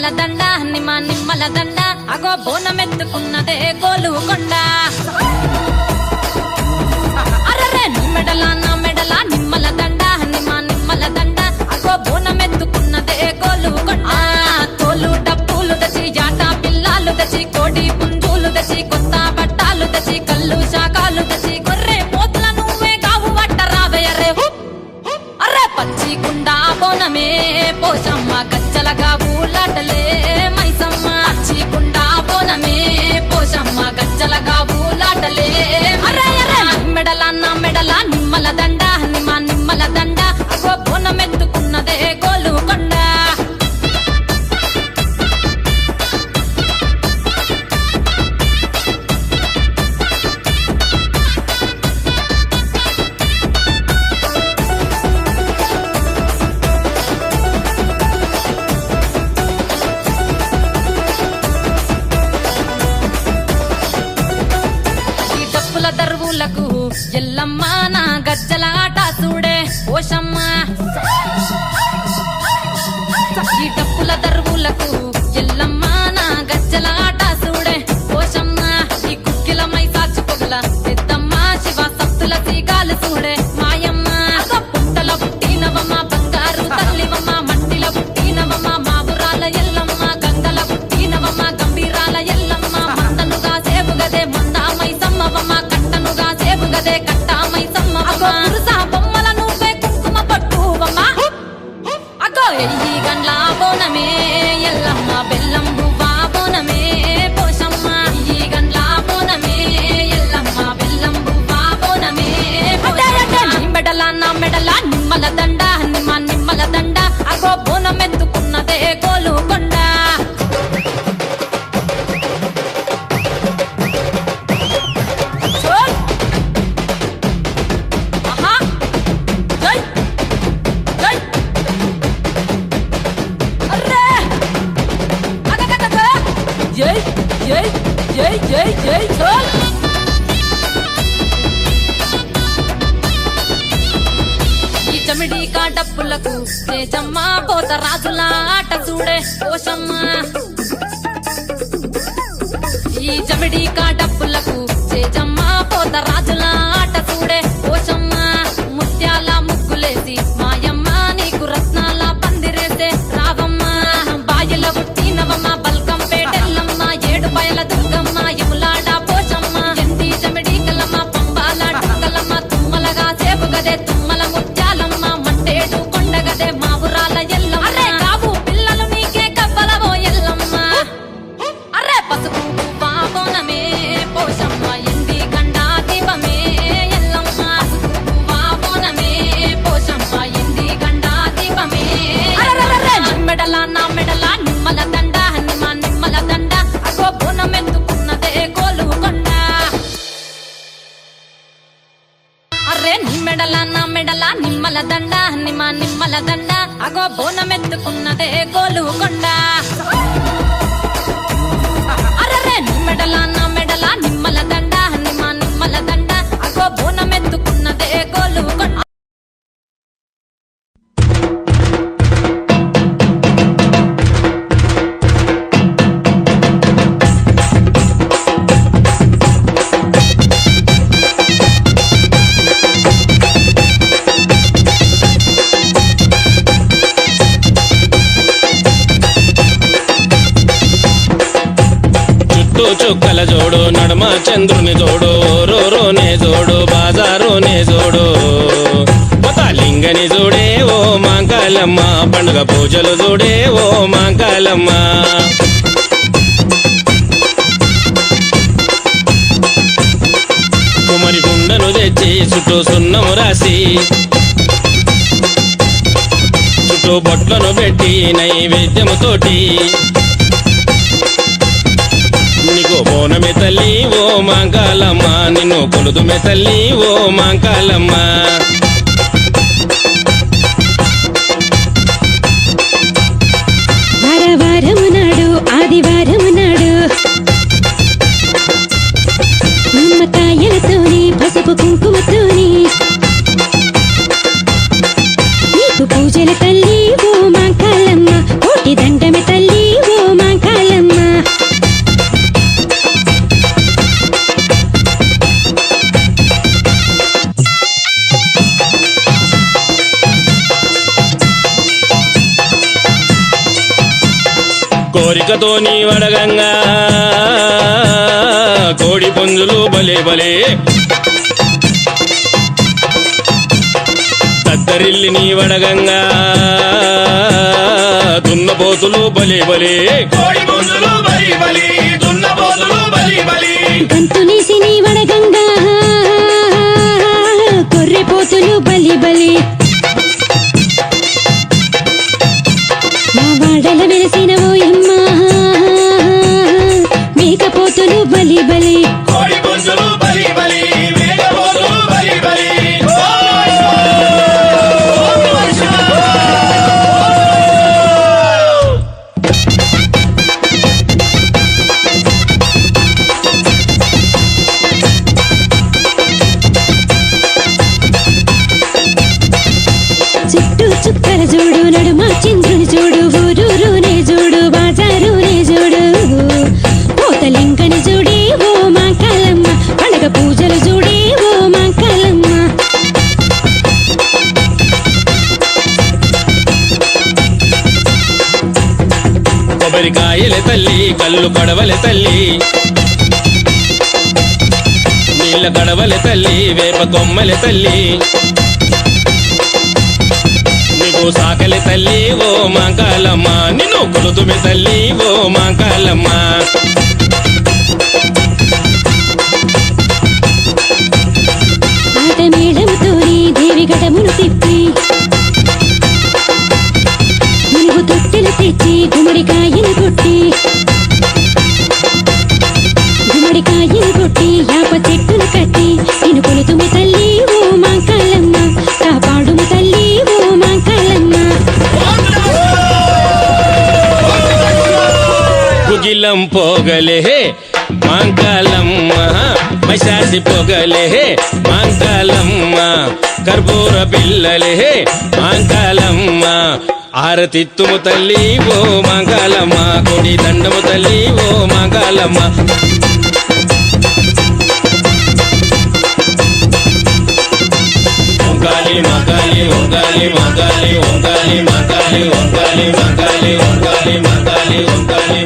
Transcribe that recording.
నిమ్మల దండ నిమ్మల దండ అగో బోనమెత్తుకున్నదే గోలుకొండ అరరే మెడల నా మెడల నిమ్మల దండ నిమ్మల దండ అగో బోనమెత్తుకున్నదే గోలుకొండ తోలు డప్పులు తెచ్చి జాట పిల్లాలు తెచ్చి కోడి పుంజులు తెచ్చి కొత్త బట్టాలు తెచ్చి కళ్ళు శాకాలు తెచ్చి గొర్రె పోతుల నువ్వే కావు వట్ట రావయ్యరే అర్రే పచ్చి కుండా బోనమే పోషమ్మ గజ్జలగా ఊలాటలే మైసమ్మ పచ్చి కుండా బోనమే పోషమ్మ గజ్జలగా ఊలాటలే అర్రే అర్రే మెడల నా మెడల నిమ్మల దండ నిమ్మల దండ అగో బోనమెత్తుకున్నదే గోలుకొండ దరువులకు ఎల్లమ్మ నా గజ్జల ఆట చూడే ఓషమ్మ ఈ డప్పుల దరువులకు ఎల్లమ్మ నా గజ్జల ఆట చూడే ఓషమ్మ ఈ కుక్కిల మైసాచి పొగల పెద్దమ్మ శివ సప్తుల సీగాలు చూడే మాయమ్మ పుట్టల పుట్టినవమ్మ బంగారు తల్లివమ్మ మట్టిల పుట్టినవమ్మ మాబురాల ఎల్లమ్మ గంగల పుట్టినవమ్మ గంభీరాల ఎల్లమ్మ మందనుగా సేపుగదే మందా మైసమ్మవమ్మ గదే కట్టామై సమ్మవమ్మ పురుసా బొమ్మల నువ్వే కుంకుమ పట్టువమ్మ అగో ఎయ్యి గండ్ల బోనమే ఎల్లమ్మ బెల్లం బువ్వా బోనమే పోషమ్మ ఎయ్యి గండ్ల బోనమే ఎల్లమ్మ బెల్లం బువ్వా బోనమే మెడల నా మెడల నిమ్మల దండ నిమ్మల దండ అగో బోనమెత్తుకున్నదే గోలుకొండ ఈ చమిడి కాటప్పులకు తేజమ్మ పోత రాజుల ఆట చూడే పోషమ్మ ఈ చమిడి కాటప్పులకు తేజమ్మ పోత రాజుల ఆట చూడే పోషమ్మ ముత్యాల ముగ్గులేసి మాయమ్మ నీకు రత్నాల పందిరేసే రావమ్మ బాయిల పుట్టినవమ్మ బల్కం పేటెల్లమ్మ ఏడు బయల దుర్గమ్మ యములాడ పోషమ్మ ఎండి చమిడి కలమ్మ పంబాల డుక్కలమ్మ తుమ్మలగా సేపుగదే తుమ్మల ముత్యాలమ్మ మంటేడు కొండగదే మావురాల ఎల్లమ్మ అరే కావు పిల్లలు నీకే కవ్వలవో ఎల్లమ్మ అరే పసుపు బోనమే పోషమ్మ ఎండి గండా దీపమే ఎల్లమ్మ పసుపు బోనమే పోషమ్మ ఎండి గండా దీపమే మెడల నా మెడల నిమ్మల దండ నిమ్మల దండ అగో బోనమెత్తుకున్నదే గోలుకొండ అర్రే నీ మెడల నా మెడల నిమ్మల దండ నిమ్మల దండ అగో బోనమెత్తుకున్నదే గోలుకొండ అర్రే నీ మెడల నా మెడల నిమ్మల దండ నిమ్మల దండ అగో బోనమెత్తుకున్నదే గోలుకొండ చుక్కల జోడు నడమ చంద్రుని జోడు రోనే జోడు బాజారోనే జోడు లింగని జోడే ఓ మాంకాలమ్మ పండుగ పూజలు జోడే ఓ మాంకాలమ్మ కుమరి గుండను తెచ్చి చుట్టూ సున్నము రాసి చుట్టూ బొట్లను పెట్టి నైవేద్యముతోటి నీకు బోనమే తల్లి ఓ మాంకాలమ్మ నిన్ను కొలుదుమే తల్లి ఓ మాంకాలమ్మ వారవారము నాడు ఆదివారము నాడు నిమ్మకాయలతోని పసుపు కుంకుమతోని నీకు పూజల తల్లి ఓ మాంకాలమ్మ కోటి దండమే తల్లి ఓ కోరికతో నీ వడగంగా కోడి పుంజులు బలే బలే తద్దరిల్లి నీ వడగంగా దున్నపోతులు బలే బలే కోడి పుంజులు బలి బలి దున్నపోతులు బలి బలి గంతునేసి నీ వడగంగా కొర్రెపోతులు బలి బలి మా వాడల వెలిసిన ఓయమ్మ మేకపోతులు బలి బలి కోడి పుంజులు బలి బలి మేకపోతులు బలి బలి చుట్టూ చుక్కల చూడు నడుమ చంద్రుని చూడు ఊరూరునే చూడు బాజారునే చూడు పోతలింకని చూడే ఓ మా కాలమ్మ పండగ పూజలు చూడే ఓ మా కాలమ్మ కొబ్బరికాయల తల్లి కళ్ళు కడవల తల్లి నీళ్ళ కడవల తల్లి వేప కొమ్మల తల్లి నీకు సాకలి తల్లి ఓ మాంకాలమ్మ నిన్ను కొలుతుమి తల్లి ఓ మాంకాలమ్మ ఆట మేళముతోని దేవి గడమును తిప్పి మునుగు తొట్టెలు తెచ్చి గుమ్మడికాయను కొట్టి యాప చెట్టును కట్టి నిన్ను కొలుతుమి తల్లి ఓ మాంకాలమ్మ కాపాడుము తల్లి ఓ మాంకాలమ్మ కుగిలం పోగలే మాంకాలమ్మ మైశాసి పొగలే మాంకాలమ్మ కర్పూర పిల్లలే మాంకాలమ్మ ఆరతిత్తుము తల్లి ఓ మాంకాలమ్మ కొడి దండము తల్లి ఓ మాంకాలమ్మ ఓంకాలి మాంకాలి ఓంకాలి మాంకాలి ఓంకాలి మాంకాలి ఓంకాలి మాంకాలి ఓంకాలి మాంకాలి ఓంకాలి